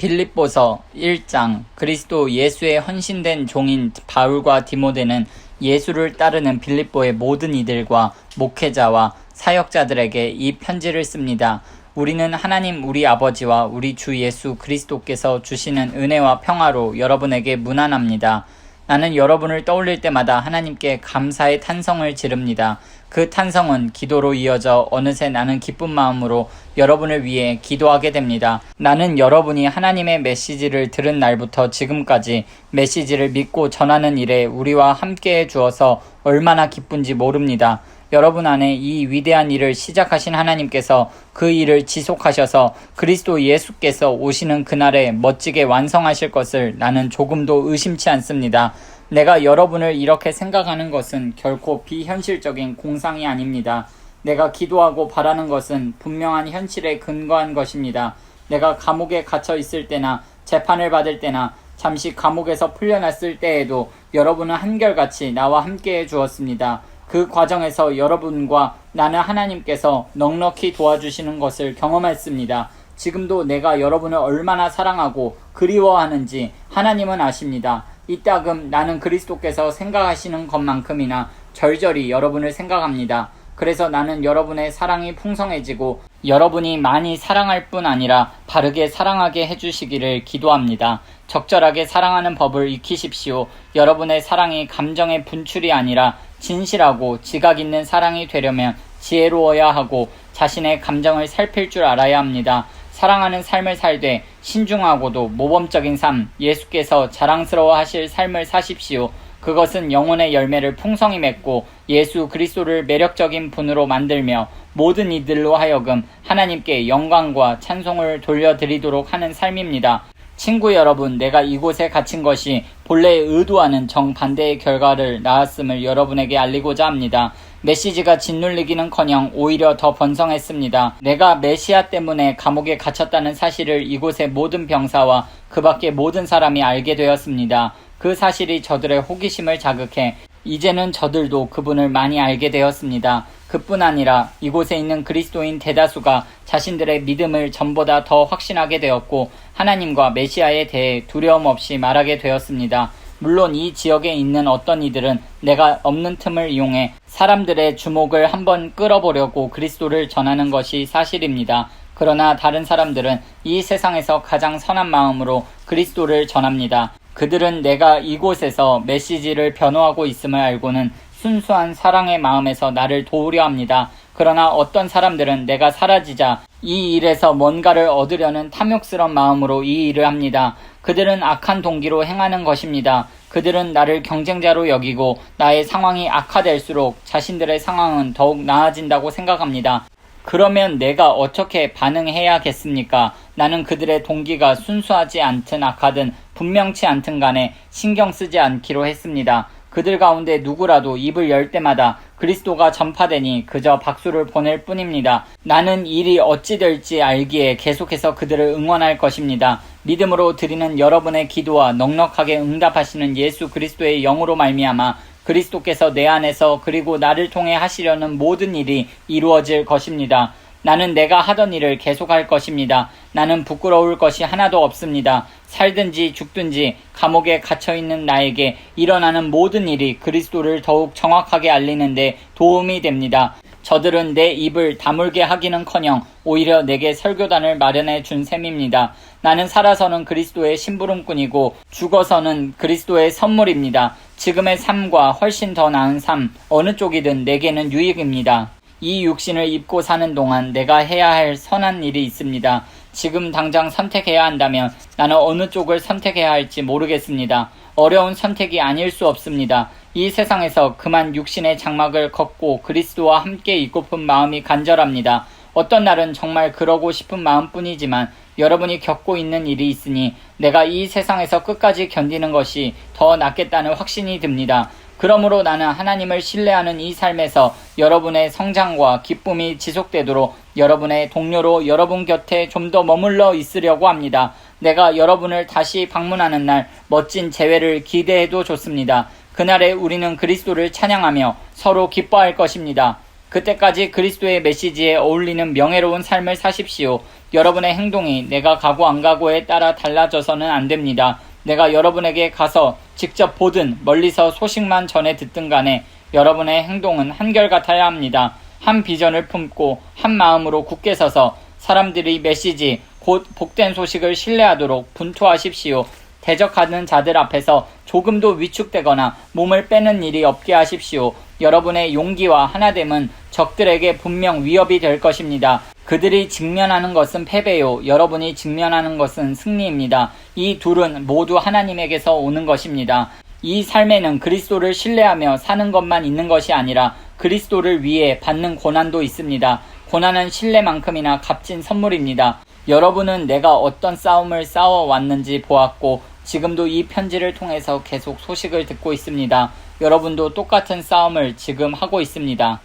빌립보서 1장. 그리스도 예수의 헌신된 종인 바울과 디모데는 예수를 따르는 빌립보의 모든 이들과 목회자와 사역자들에게 이 편지를 씁니다. 우리는 하나님 우리 아버지와 우리 주 예수 그리스도께서 주시는 은혜와 평화로 여러분에게 문안합니다. 나는 여러분을 떠올릴 때마다 하나님께 감사의 탄성을 지릅니다. 그 탄성은 기도로 이어져 어느새 나는 기쁜 마음으로 여러분을 위해 기도하게 됩니다. 나는 여러분이 하나님의 메시지를 들은 날부터 지금까지 메시지를 믿고 전하는 일에 우리와 함께해 주어서 얼마나 기쁜지 모릅니다. 여러분 안에 이 위대한 일을 시작하신 하나님께서 그 일을 지속하셔서 그리스도 예수께서 오시는 그날에 멋지게 완성하실 것을 나는 조금도 의심치 않습니다. 내가 여러분을 이렇게 생각하는 것은 결코 비현실적인 공상이 아닙니다. 내가 기도하고 바라는 것은 분명한 현실에 근거한 것입니다. 내가 감옥에 갇혀 있을 때나 재판을 받을 때나 잠시 감옥에서 풀려났을 때에도 여러분은 한결같이 나와 함께해 주었습니다. 그 과정에서 여러분과 나는 하나님께서 넉넉히 도와주시는 것을 경험했습니다. 지금도 내가 여러분을 얼마나 사랑하고 그리워하는지 하나님은 아십니다. 이따금 나는 그리스도께서 생각하시는 것만큼이나 절절히 여러분을 생각합니다. 그래서 나는 여러분의 사랑이 풍성해지고 여러분이 많이 사랑할 뿐 아니라 바르게 사랑하게 해주시기를 기도합니다. 적절하게 사랑하는 법을 익히십시오. 여러분의 사랑이 감정의 분출이 아니라 진실하고 지각 있는 사랑이 되려면 지혜로워야 하고 자신의 감정을 살필 줄 알아야 합니다. 사랑하는 삶을 살되 신중하고도 모범적인 삶, 예수께서 자랑스러워 하실 삶을 사십시오. 그것은 영혼의 열매를 풍성히 맺고 예수 그리스도를 매력적인 분으로 만들며 모든 이들로 하여금 하나님께 영광과 찬송을 돌려드리도록 하는 삶입니다. 친구 여러분, 내가 이곳에 갇힌 것이 본래 의도하는 정반대의 결과를 낳았음을 여러분에게 알리고자 합니다. 메시지가 짓눌리기는커녕 오히려 더 번성했습니다. 내가 메시아 때문에 감옥에 갇혔다는 사실을 이곳의 모든 병사와 그 밖의 모든 사람이 알게 되었습니다. 그 사실이 저들의 호기심을 자극해 이제는 저들도 그분을 많이 알게 되었습니다. 그뿐 아니라 이곳에 있는 그리스도인 대다수가 자신들의 믿음을 전보다 더 확신하게 되었고 하나님과 메시아에 대해 두려움 없이 말하게 되었습니다. 물론 이 지역에 있는 어떤 이들은 내가 없는 틈을 이용해 사람들의 주목을 한번 끌어보려고 그리스도를 전하는 것이 사실입니다. 그러나 다른 사람들은 이 세상에서 가장 선한 마음으로 그리스도를 전합니다. 그들은 내가 이곳에서 메시지를 변호하고 있음을 알고는 순수한 사랑의 마음에서 나를 도우려 합니다. 그러나 어떤 사람들은 내가 사라지자 이 일에서 뭔가를 얻으려는 탐욕스러운 마음으로 이 일을 합니다. 그들은 악한 동기로 행하는 것입니다. 그들은 나를 경쟁자로 여기고 나의 상황이 악화될수록 자신들의 상황은 더욱 나아진다고 생각합니다. 그러면 내가 어떻게 반응해야겠습니까? 나는 그들의 동기가 순수하지 않든 악하든 분명치 않든 간에 신경 쓰지 않기로 했습니다. 그들 가운데 누구라도 입을 열 때마다 그리스도가 전파되니 그저 박수를 보낼 뿐입니다. 나는 일이 어찌 될지 알기에 계속해서 그들을 응원할 것입니다. 믿음으로 드리는 여러분의 기도와 넉넉하게 응답하시는 예수 그리스도의 영으로 말미암아 그리스도께서 내 안에서 그리고 나를 통해 하시려는 모든 일이 이루어질 것입니다. 나는 내가 하던 일을 계속할 것입니다. 나는 부끄러울 것이 하나도 없습니다. 살든지 죽든지 감옥에 갇혀있는 나에게 일어나는 모든 일이 그리스도를 더욱 정확하게 알리는데 도움이 됩니다. 저들은 내 입을 다물게 하기는커녕 오히려 내게 설교단을 마련해 준 셈입니다. 나는 살아서는 그리스도의 심부름꾼이고 죽어서는 그리스도의 선물입니다. 지금의 삶과 훨씬 더 나은 삶, 어느 쪽이든 내게는 유익입니다. 이 육신을 입고 사는 동안 내가 해야 할 선한 일이 있습니다. 지금 당장 선택해야 한다면 나는 어느 쪽을 선택해야 할지 모르겠습니다. 어려운 선택이 아닐 수 없습니다. 이 세상에서 그만 육신의 장막을 걷고 그리스도와 함께 있고픈 마음이 간절합니다. 어떤 날은 정말 그러고 싶은 마음뿐이지만 여러분이 겪고 있는 일이 있으니 내가 이 세상에서 끝까지 견디는 것이 더 낫겠다는 확신이 듭니다. 그러므로 나는 하나님을 신뢰하는 이 삶에서 여러분의 성장과 기쁨이 지속되도록 여러분의 동료로 여러분 곁에 좀 더 머물러 있으려고 합니다. 내가 여러분을 다시 방문하는 날 멋진 재회를 기대해도 좋습니다. 그날에 우리는 그리스도를 찬양하며 서로 기뻐할 것입니다. 그때까지 그리스도의 메시지에 어울리는 명예로운 삶을 사십시오. 여러분의 행동이 내가 가고 안 가고에 따라 달라져서는 안 됩니다. 내가 여러분에게 가서 직접 보든 멀리서 소식만 전해 듣든 간에 여러분의 행동은 한결같아야 합니다. 한 비전을 품고 한 마음으로 굳게 서서 사람들이 메시지, 곧 복된 소식을 신뢰하도록 분투하십시오. 대적하는 자들 앞에서 조금도 위축되거나 몸을 빼는 일이 없게 하십시오. 여러분의 용기와 하나됨은 적들에게 분명 위협이 될 것입니다. 그들이 직면하는 것은 패배요. 여러분이 직면하는 것은 승리입니다. 이 둘은 모두 하나님에게서 오는 것입니다. 이 삶에는 그리스도를 신뢰하며 사는 것만 있는 것이 아니라 그리스도를 위해 받는 고난도 있습니다. 고난은 신뢰만큼이나 값진 선물입니다. 여러분은 내가 어떤 싸움을 싸워왔는지 보았고 지금도 이 편지를 통해서 계속 소식을 듣고 있습니다. 여러분도 똑같은 싸움을 지금 하고 있습니다.